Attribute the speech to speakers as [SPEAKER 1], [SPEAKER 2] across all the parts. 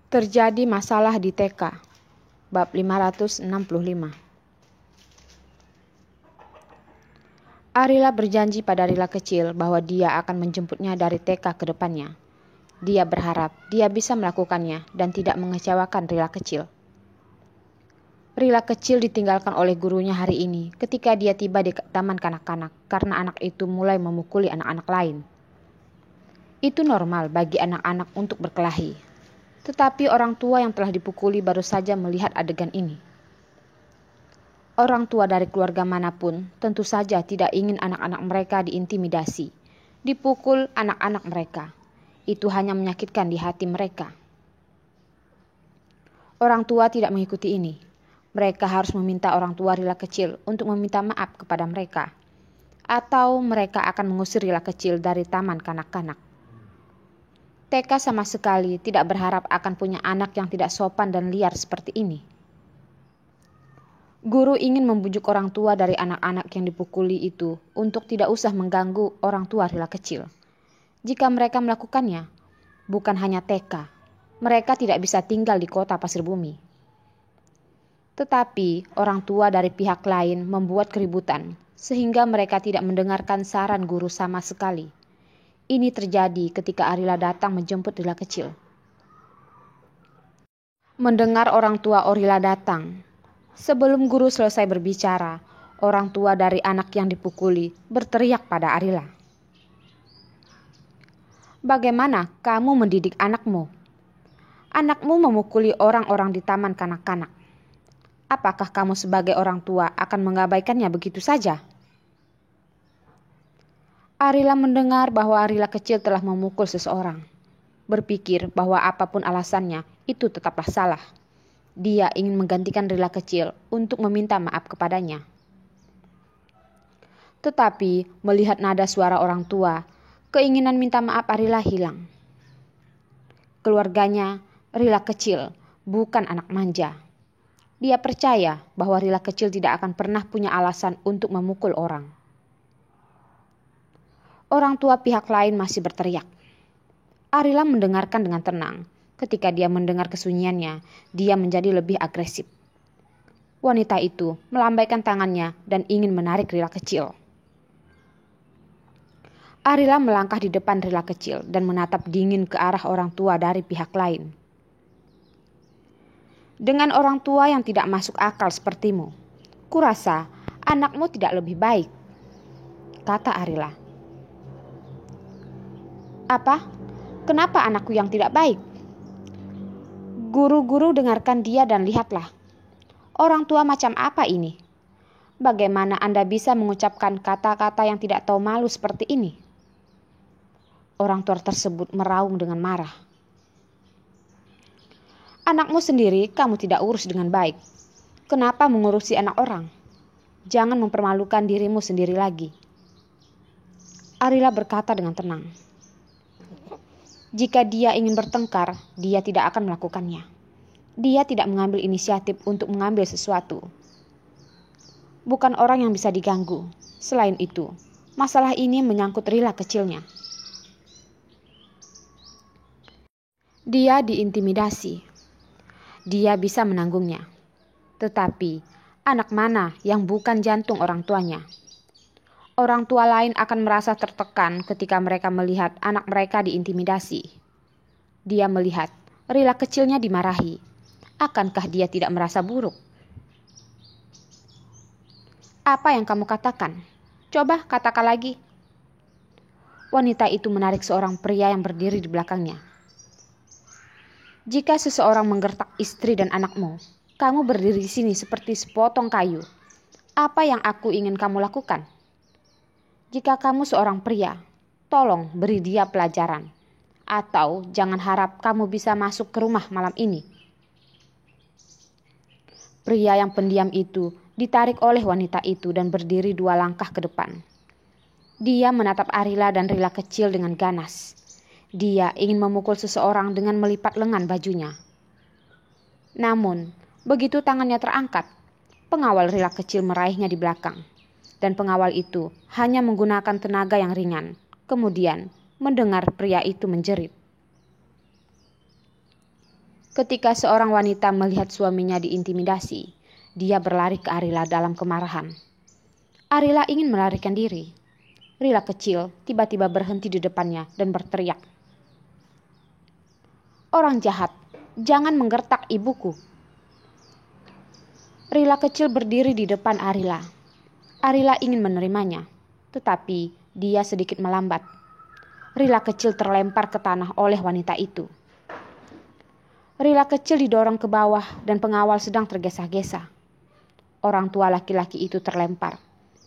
[SPEAKER 1] Terjadi masalah di TK, bab 565. Arila berjanji pada Rila kecil bahwa dia akan menjemputnya dari TK ke depannya. Dia berharap dia bisa melakukannya dan tidak mengecewakan Rila kecil. Rila kecil ditinggalkan oleh gurunya hari ini ketika dia tiba di taman kanak-kanak karena anak itu mulai memukuli anak-anak lain. Itu normal bagi anak-anak untuk berkelahi. Tetapi orang tua yang telah dipukuli baru saja melihat adegan ini. Orang tua dari keluarga manapun tentu saja tidak ingin anak-anak mereka diintimidasi, dipukul anak-anak mereka. Itu hanya menyakitkan di hati mereka. Orang tua tidak mengikuti ini. Mereka harus meminta orang tua Rila kecil untuk meminta maaf kepada mereka. Atau mereka akan mengusir Rila kecil dari taman kanak-kanak. TK sama sekali tidak berharap akan punya anak yang tidak sopan dan liar seperti ini. Guru ingin membujuk orang tua dari anak-anak yang dipukuli itu untuk tidak usah mengganggu orang tua Rila kecil. Jika mereka melakukannya, bukan hanya TK, mereka tidak bisa tinggal di kota Pasir Bumi. Tetapi orang tua dari pihak lain membuat keributan sehingga mereka tidak mendengarkan saran guru sama sekali. Ini terjadi ketika Arila datang menjemput Rila kecil. Mendengar orang tua Orila datang, sebelum guru selesai berbicara, orang tua dari anak yang dipukuli berteriak pada Arila. Bagaimana kamu mendidik anakmu? Anakmu memukuli orang-orang di taman kanak-kanak. Apakah kamu sebagai orang tua akan mengabaikannya begitu saja? Arila mendengar bahwa Arila kecil telah memukul seseorang. Berpikir bahwa apapun alasannya, itu tetaplah salah. Dia ingin menggantikan Rila kecil untuk meminta maaf kepadanya. Tetapi melihat nada suara orang tua, keinginan minta maaf Arila hilang. Keluarganya, Rila kecil, bukan anak manja. Dia percaya bahwa Rila kecil tidak akan pernah punya alasan untuk memukul orang. Orang tua pihak lain masih berteriak. Arila mendengarkan dengan tenang. Ketika dia mendengar kesunyiannya, dia menjadi lebih agresif. Wanita itu melambaikan tangannya dan ingin menarik Rila kecil. Arila melangkah di depan Rila kecil dan menatap dingin ke arah orang tua dari pihak lain. Dengan orang tua yang tidak masuk akal sepertimu, kurasa anakmu tidak lebih baik, kata Arila. Apa? Kenapa anakku yang tidak baik? Guru-guru dengarkan dia dan lihatlah. Orang tua macam apa ini? Bagaimana Anda bisa mengucapkan kata-kata yang tidak tahu malu seperti ini? Orang tua tersebut meraung dengan marah. Anakmu sendiri kamu tidak urus dengan baik. Kenapa mengurusi anak orang? Jangan mempermalukan dirimu sendiri lagi. Arila berkata dengan tenang. Jika dia ingin bertengkar, dia tidak akan melakukannya. Dia tidak mengambil inisiatif untuk mengambil sesuatu. Bukan orang yang bisa diganggu. Selain itu, masalah ini menyangkut Rila kecilnya. Dia diintimidasi. Dia bisa menanggungnya. Tetapi, anak mana yang bukan jantung orang tuanya? Orang tua lain akan merasa tertekan ketika mereka melihat anak mereka diintimidasi. Dia melihat Rila kecilnya dimarahi. Akankah dia tidak merasa buruk? Apa yang kamu katakan? Coba katakan lagi. Wanita itu menarik seorang pria yang berdiri di belakangnya. Jika seseorang menggertak istri dan anakmu, kamu berdiri di sini seperti sepotong kayu. Apa yang aku ingin kamu lakukan? Jika kamu seorang pria, tolong beri dia pelajaran. Atau jangan harap kamu bisa masuk ke rumah malam ini. Pria yang pendiam itu ditarik oleh wanita itu dan berdiri 2 langkah ke depan. Dia menatap Arila dan Rila kecil dengan ganas. Dia ingin memukul seseorang dengan melipat lengan bajunya. Namun, begitu tangannya terangkat, pengawal Rila kecil meraihnya di belakang. Dan pengawal itu hanya menggunakan tenaga yang ringan. Kemudian mendengar pria itu menjerit. Ketika seorang wanita melihat suaminya diintimidasi, dia berlari ke Arila dalam kemarahan. Arila ingin melarikan diri. Rila kecil tiba-tiba berhenti di depannya dan berteriak, "Orang jahat, jangan menggertak ibuku." Rila kecil berdiri di depan Arila. Arila ingin menerimanya, tetapi dia sedikit melambat. Rila kecil terlempar ke tanah oleh wanita itu. Rila kecil didorong ke bawah dan pengawal sedang tergesa-gesa. Orang tua laki-laki itu terlempar,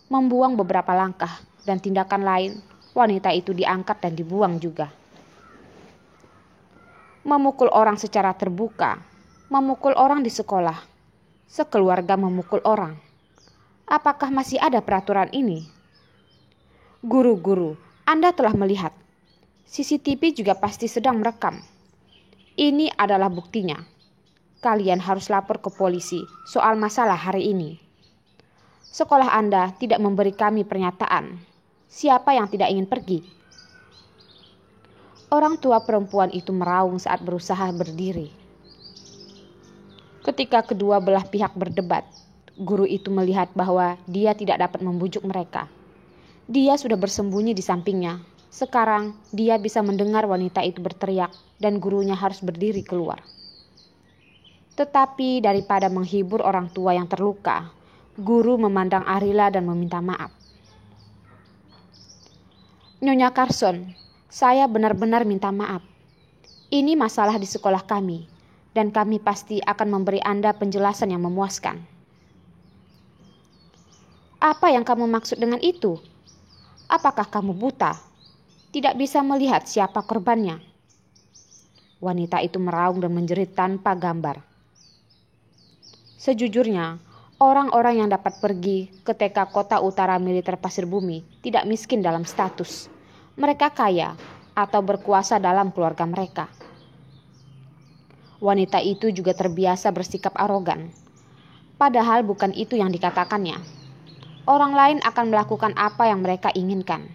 [SPEAKER 1] membuang beberapa langkah, dan tindakan lain, wanita itu diangkat dan dibuang juga. Memukul orang secara terbuka, memukul orang di sekolah, sekeluarga memukul orang. Apakah masih ada peraturan ini? Guru-guru, Anda telah melihat. CCTV juga pasti sedang merekam. Ini adalah buktinya. Kalian harus lapor ke polisi soal masalah hari ini. Sekolah Anda tidak memberi kami pernyataan. Siapa yang tidak ingin pergi? Orang tua perempuan itu meraung saat berusaha berdiri. Ketika kedua belah pihak berdebat, guru itu melihat bahwa dia tidak dapat membujuk mereka. Dia sudah bersembunyi di sampingnya. Sekarang dia bisa mendengar wanita itu berteriak dan gurunya harus berdiri keluar. Tetapi daripada menghibur orang tua yang terluka, guru memandang Arila dan meminta maaf. "Nyonya Carson, saya benar-benar minta maaf. Ini masalah di sekolah kami, dan kami pasti akan memberi Anda penjelasan yang memuaskan." "Apa yang kamu maksud dengan itu? Apakah kamu buta? Tidak bisa melihat siapa korbannya?" Wanita itu meraung dan menjerit tanpa gambar. Sejujurnya, orang-orang yang dapat pergi ke TK Kota Utara Militer Pasir Bumi tidak miskin dalam status. Mereka kaya atau berkuasa dalam keluarga mereka. Wanita itu juga terbiasa bersikap arogan. Padahal bukan itu yang dikatakannya. Orang lain akan melakukan apa yang mereka inginkan.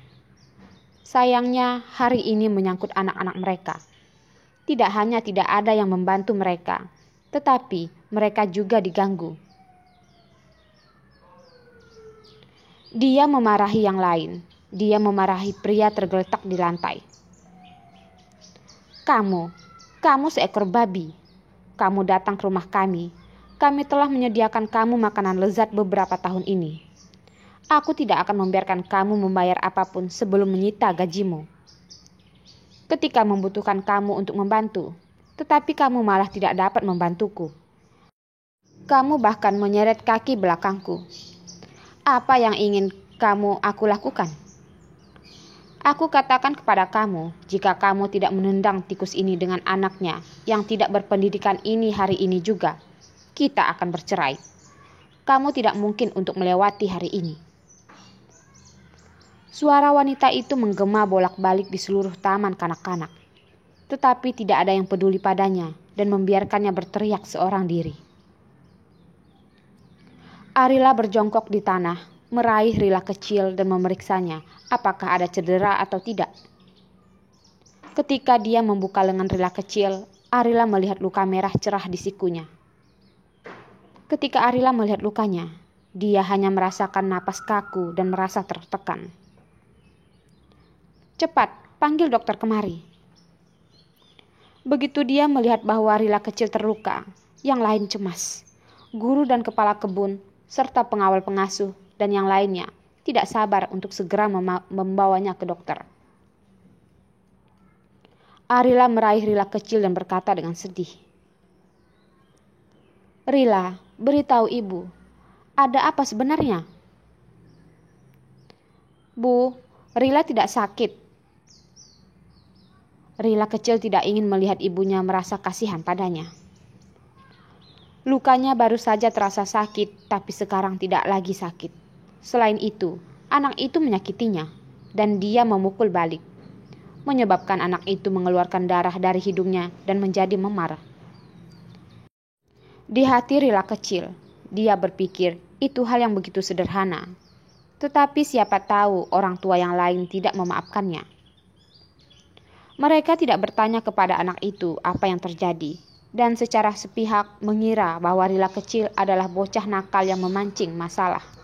[SPEAKER 1] Sayangnya, hari ini menyangkut anak-anak mereka. Tidak hanya tidak ada yang membantu mereka, tetapi mereka juga diganggu. Dia memarahi yang lain. Dia memarahi pria tergeletak di lantai. Kamu seekor babi. Kamu datang ke rumah kami. Kami telah menyediakan kamu makanan lezat beberapa tahun ini. Aku tidak akan membiarkan kamu membayar apapun sebelum menyita gajimu. Ketika membutuhkan kamu untuk membantu, tetapi kamu malah tidak dapat membantuku. Kamu bahkan menyeret kaki belakangku. Apa yang ingin aku lakukan? Aku katakan kepada kamu, jika kamu tidak menendang tikus ini dengan anaknya yang tidak berpendidikan ini hari ini juga, kita akan bercerai. Kamu tidak mungkin untuk melewati hari ini. Suara wanita itu menggema bolak-balik di seluruh taman kanak-kanak. Tetapi tidak ada yang peduli padanya dan membiarkannya berteriak seorang diri. Arila berjongkok di tanah, meraih Rila kecil dan memeriksanya apakah ada cedera atau tidak. Ketika dia membuka lengan Rila kecil, Arila melihat luka merah cerah di sikunya. Ketika Arila melihat lukanya, dia hanya merasakan napas kaku dan merasa tertekan. "Cepat, panggil dokter kemari." Begitu dia melihat bahwa Rila kecil terluka, yang lain cemas. Guru dan kepala kebun, serta pengawal pengasuh, dan yang lainnya tidak sabar untuk segera membawanya ke dokter. Arila meraih Rila kecil dan berkata dengan sedih, "Rila, beritahu ibu, ada apa sebenarnya?" "Bu, Rila tidak sakit." Rila kecil tidak ingin melihat ibunya merasa kasihan padanya. Lukanya baru saja terasa sakit, tapi sekarang tidak lagi sakit. Selain itu, anak itu menyakitinya, dan dia memukul balik, menyebabkan anak itu mengeluarkan darah dari hidungnya dan menjadi memar. Di hati Rila kecil, dia berpikir itu hal yang begitu sederhana. Tetapi siapa tahu orang tua yang lain tidak memaafkannya. Mereka tidak bertanya kepada anak itu apa yang terjadi. dan secara sepihak mengira bahwa Rila kecil adalah bocah nakal yang memancing masalah.